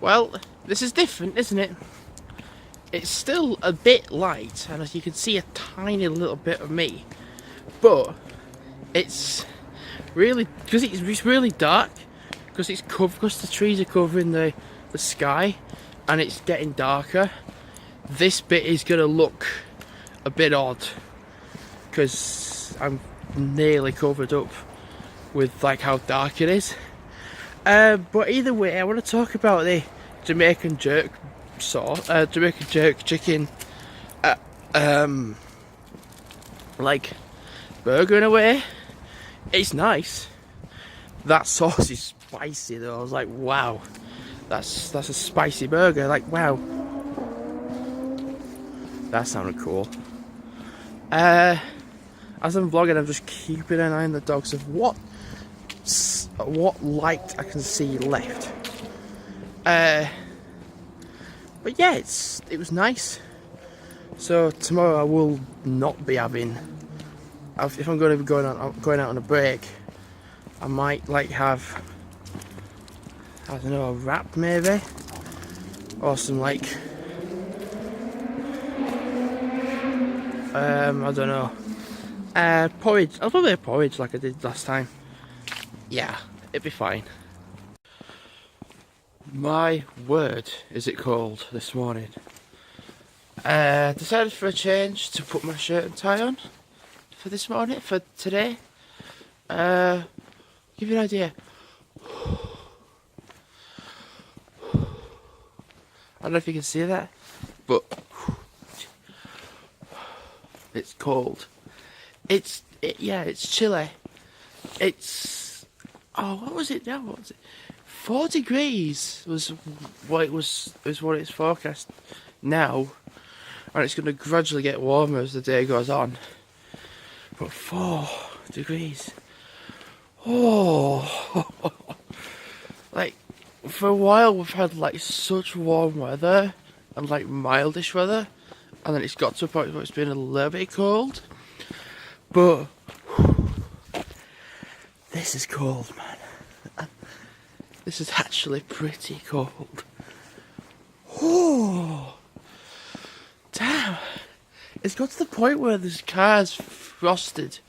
Well, this is different, isn't it? It's still a bit light, and as you can see, a tiny little bit of me. But it's really, because it's really dark, because the trees are covering the sky, and it's getting darker. This bit is gonna look a bit odd, because I'm nearly covered up with like how dark it is. But either way, I want to talk about the Jamaican jerk Jamaican jerk chicken, like burger in a way. It's nice. That sauce is spicy though. I was like, wow, that's a spicy burger. Like, wow, that sounded cool. As I'm vlogging, I'm just keeping an eye on the dogs of what light I can see left. But yeah, it was nice. So tomorrow I will not be having. If I'm going to be going out on a break, I might like have, I don't know, a wrap maybe, or some like I don't know, porridge. I'll probably have porridge like I did last time. Yeah, it'd be fine. My word, is it cold this morning. Decided for a change to put my shirt and tie on for this morning, for today. Give you an idea. I don't know if you can see that, but it's cold. It's chilly. It's, oh, what was it now? What was it? 4 degrees was what it's forecast now, and it's going to gradually get warmer as the day goes on. But 4 degrees, oh, like for a while we've had like such warm weather and like mildish weather, and then it's got to a point where it's been a little bit cold. But this is cold, man. This is actually pretty cold. Oh, damn. It's got to the point where there's cars frosted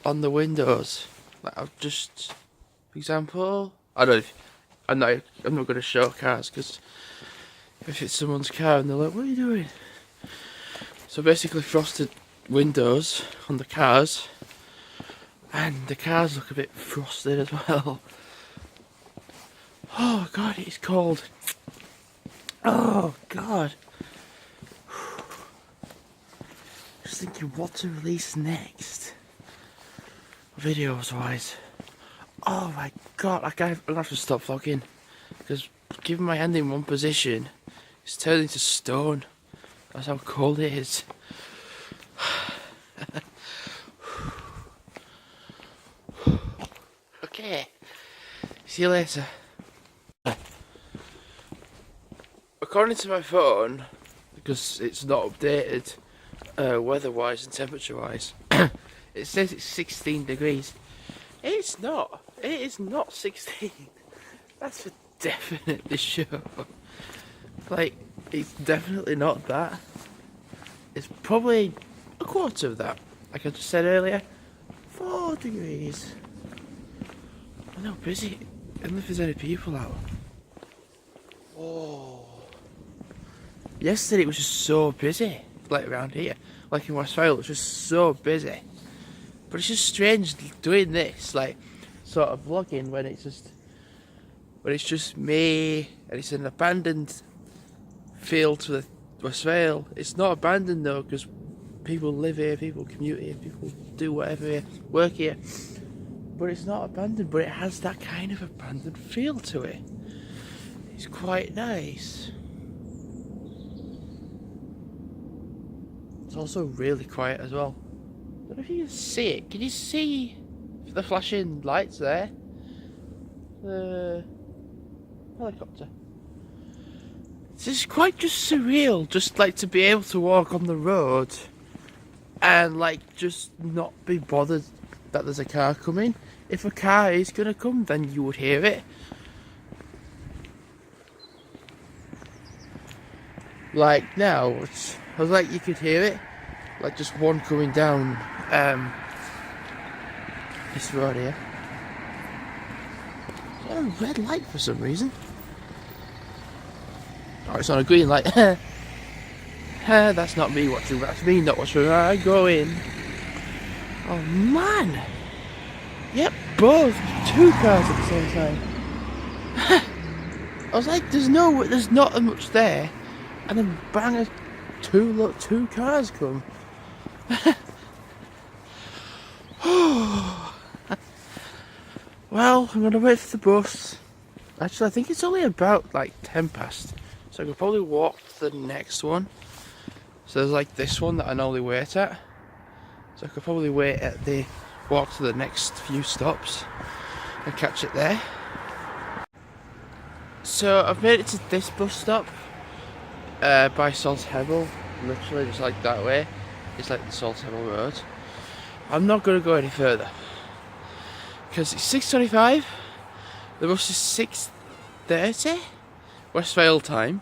on the windows. Like I've just, for example, I'm not going to show cars, because if it's someone's car and they're like, what are you doing? So basically frosted windows on the cars, and the cars look a bit frosted as well. Oh god, it's cold. Oh god. Just thinking what to release next, videos wise. Oh my god, I'm gonna have to stop vlogging, because given my hand in one position, it's turning to stone. That's how cold it is. Okay, see you later. According to my phone, because it's not updated weather-wise and temperature-wise, it says it's 16 degrees. It's not. It is not 16. That's for definitely sure. Like, it's definitely not that. It's probably a quarter of that. Like I just said earlier, 4 degrees. I know, busy. I don't know if there's any people out. Oh. Yesterday it was just so busy, like around here, like in Westfield, it was just so busy. But it's just strange doing this, like sort of vlogging when it's just me, and it's an abandoned field to the Westfield. It's not abandoned though, because people live here, people commute here, people do whatever here, work here. But it's not abandoned, but it has that kind of abandoned feel to it. It's quite nice. It's also really quiet as well. I don't know if you can see it. Can you see the flashing lights there? The helicopter. It's just quite just surreal, just like to be able to walk on the road and like just not be bothered that there's a car coming. If a car is gonna come, then you would hear it. Like now, I was like, you could hear it, like just one coming down this road here. It's on a red light for some reason. Oh, it's on a green light. That's not me watching, that's me not watching. I go in. Oh man! Yep, both two cars at the same time. I was like, there's not much there, and then bang, two cars come. Well, I'm gonna wait for the bus. Actually, I think it's only about like 10 past, so I could probably walk to the next one. So there's like this one that I normally wait at, so I could probably walk to the next few stops and catch it there. So I've made it to this bus stop by Salthebble, literally just like that way. It's like the Salthebble Road. I'm not going to go any further because it's 6:25. The bus is 6:30 Westphal time,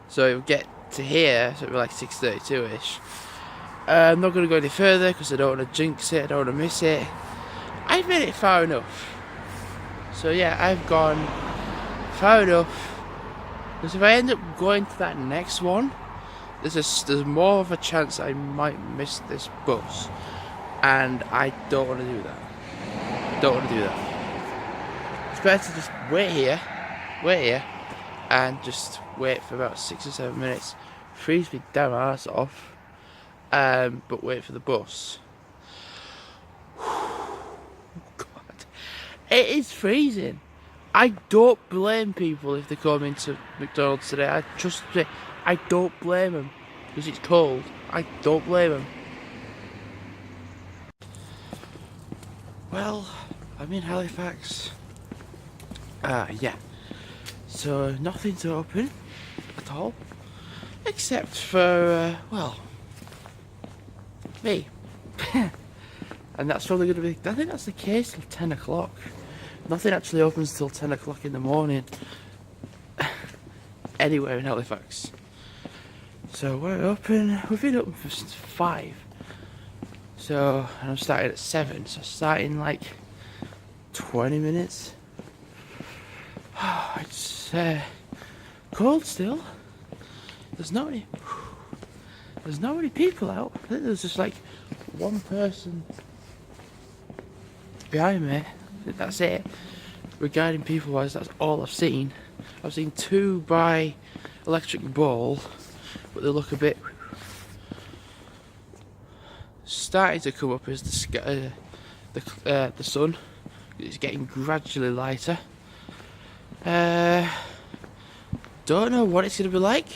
so it'll get to here, so it'll be like 6:32ish. I'm not going to go any further because I don't want to jinx it, I don't want to miss it. I've made it far enough. So yeah, I've gone far enough. Because if I end up going to that next one, there's more of a chance I might miss this bus. And I don't want to do that. It's better to just wait here, and just wait for about 6 or 7 minutes. Freeze me damn arse off. But wait for the bus. God, it is freezing. I don't blame people if they come into McDonald's today. I don't blame them because it's cold. I don't blame them. Well, I'm in Halifax. Yeah. So nothing's open at all, except for well, me. And that's probably going to be, I think that's the case till 10 o'clock. Nothing actually opens till 10 o'clock in the morning anywhere in Halifax. So we've been open for 5. So, and I'm starting at 7, so starting like 20 minutes. It's cold still. There's not many people out. I think there's just like one person behind me. I think that's it. Regarding people wise, that's all I've seen. I've seen 2 by electric ball, but they look a bit starting to come up as the sky, the sun. It's getting gradually lighter. Don't know what it's gonna be like.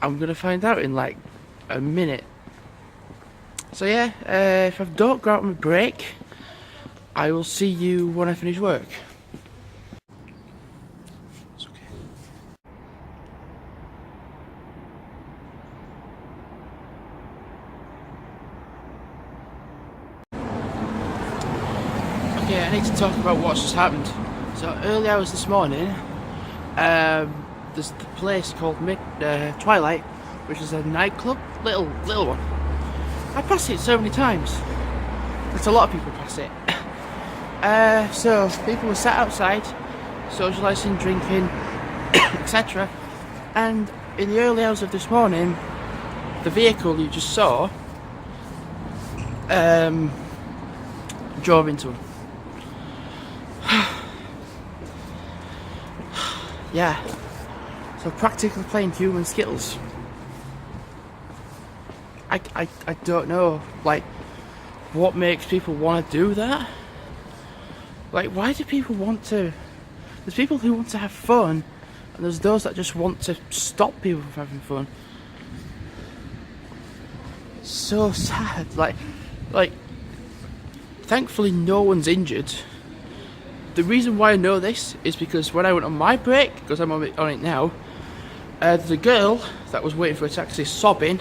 I'm gonna find out in like a minute. So yeah, if I don't go out on my break, I will see you when I finish work. It's okay. Okay, I need to talk about what's just happened. So early hours this morning, there's the place called Twilight, which is a nightclub, little one. I pass it so many times. There's a lot of people pass it. So people were sat outside, socialising, drinking, etc. And in the early hours of this morning, the vehicle you just saw drove into them. Yeah. So practically playing human Skittles. I don't know, like, what makes people want to do that? Like, why do people want to... There's people who want to have fun, and there's those that just want to stop people from having fun. It's so sad. Like, thankfully no one's injured. The reason why I know this is because when I went on my break, because I'm on it now, there's a girl that was waiting for a taxi sobbing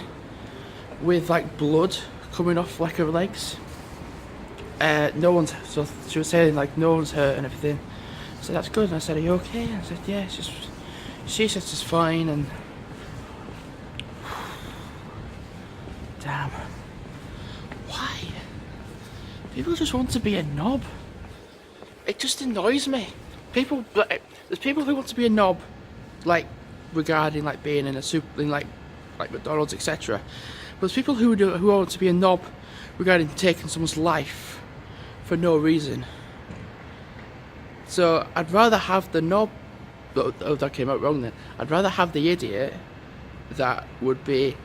with like blood coming off like her legs. So she was saying like no one's hurt and everything. I said that's good, and I said are you okay? I said yeah, it's just, she said it's fine, and Sam. Why? People just want to be a knob. It just annoys me. There's people who want to be a knob, like regarding like being in a super, in like McDonald's, etc. But there's people who want to be a knob regarding taking someone's life for no reason. So I'd rather have the knob. Oh, that came out wrong then. I'd rather have the idiot that would be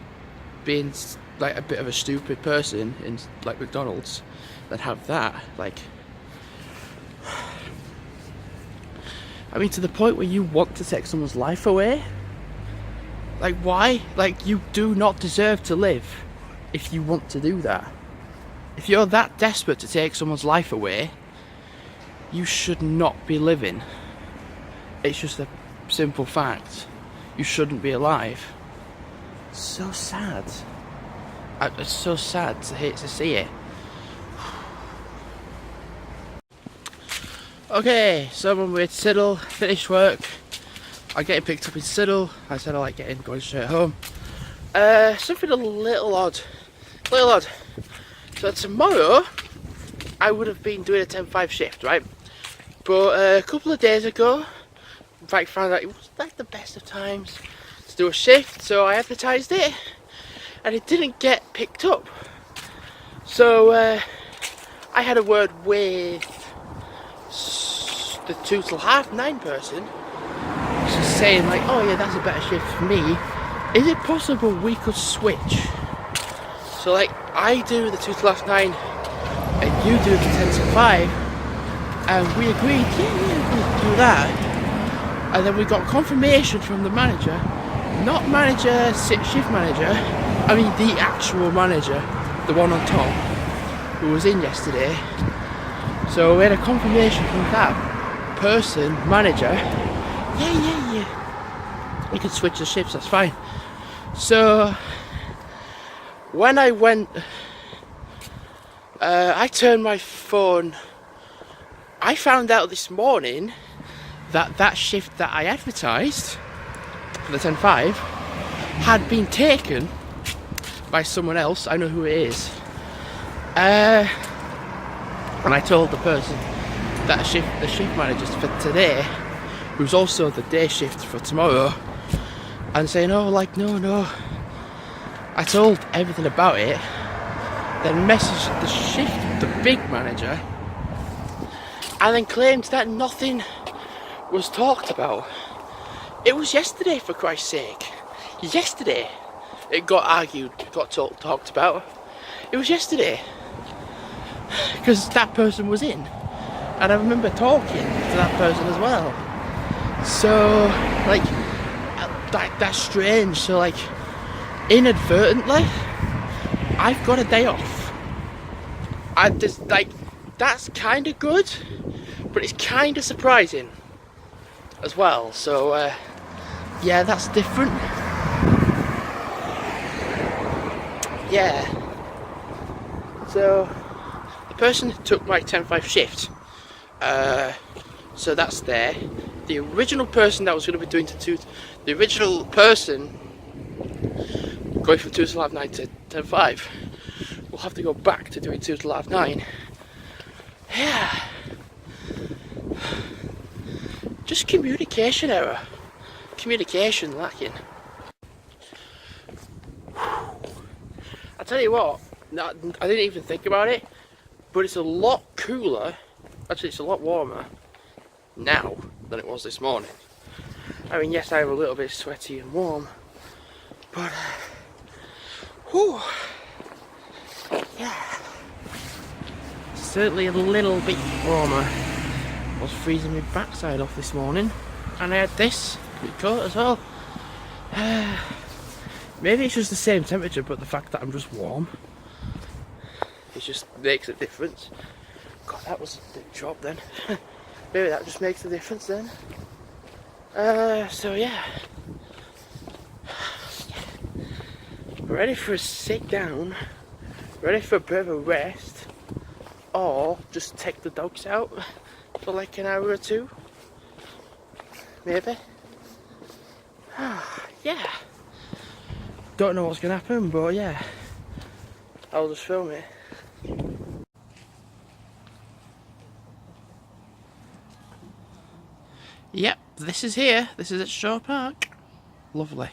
being like a bit of a stupid person in like McDonald's than have that. Like, I mean, to the point where you want to take someone's life away. Like, why? Like, you do not deserve to live if you want to do that. If you're that desperate to take someone's life away, you should not be living. It's just a simple fact. You shouldn't be alive. So sad. It's so sad to hate to see it. Okay, so I'm on my way to Siddle, finished work. I'm getting picked up in Siddle. I said I like going straight home. Something a little odd. So tomorrow, I would have been doing a 10-5 shift, right? But a couple of days ago, in fact, found out it wasn't like the best of times to do a shift, so I advertised it, and it didn't get picked up. So I had a word with the 2 till 9:30 person. She's saying like, oh yeah, that's a better shift for me. Is it possible we could switch? So like, I do the 2 till 9 and you do the 10 till 5, and we agreed, yeah, we can do that. And then we got confirmation from the manager, not manager, shift manager, I mean the actual manager, the one on top, who was in yesterday. So we had a confirmation from that person, manager, yeah, we can switch the shifts, that's fine. So when I went, I turned my phone, I found out this morning that shift that I advertised for the 10-5 had been taken by someone else. I know who it is. And I told the person that the shift manager for today, who's also the day shift for tomorrow, and saying, oh, like, no. I told everything about it, then messaged the big manager, and then claimed that nothing was talked about. It was yesterday, for Christ's sake. Yesterday it got argued, got talked about. It was yesterday. Because that person was in. And I remember talking to that person as well. So, like, that's strange. So, like, inadvertently, I've got a day off. I just, like, that's kind of good, but it's kind of surprising as well. So, yeah, that's different. Yeah. So, the person took my 10-5 shift. So that's there. The original person that was going to be doing the original person going from 2 till 9 to 10-5 will have to go back to doing 2 till 9. Yeah. Just communication error. Communication lacking. I tell you what, I didn't even think about it, but it's a lot cooler. Actually, it's a lot warmer now than it was this morning. I mean, yes, I am a little bit sweaty and warm, but whew, yeah, certainly a little bit warmer. I was freezing my backside off this morning, and I had this coat as well. Maybe it's just the same temperature, but the fact that I'm just warm, it just makes a difference. God, that was a big drop then. Maybe that just makes a difference then. So yeah. Ready for a sit down, ready for a bit of a rest, or just take the dogs out for like an hour or two. Maybe. Yeah. Don't know what's gonna happen, but yeah. I'll just film it. Yep, this is here. This is at Shaw Park. Lovely.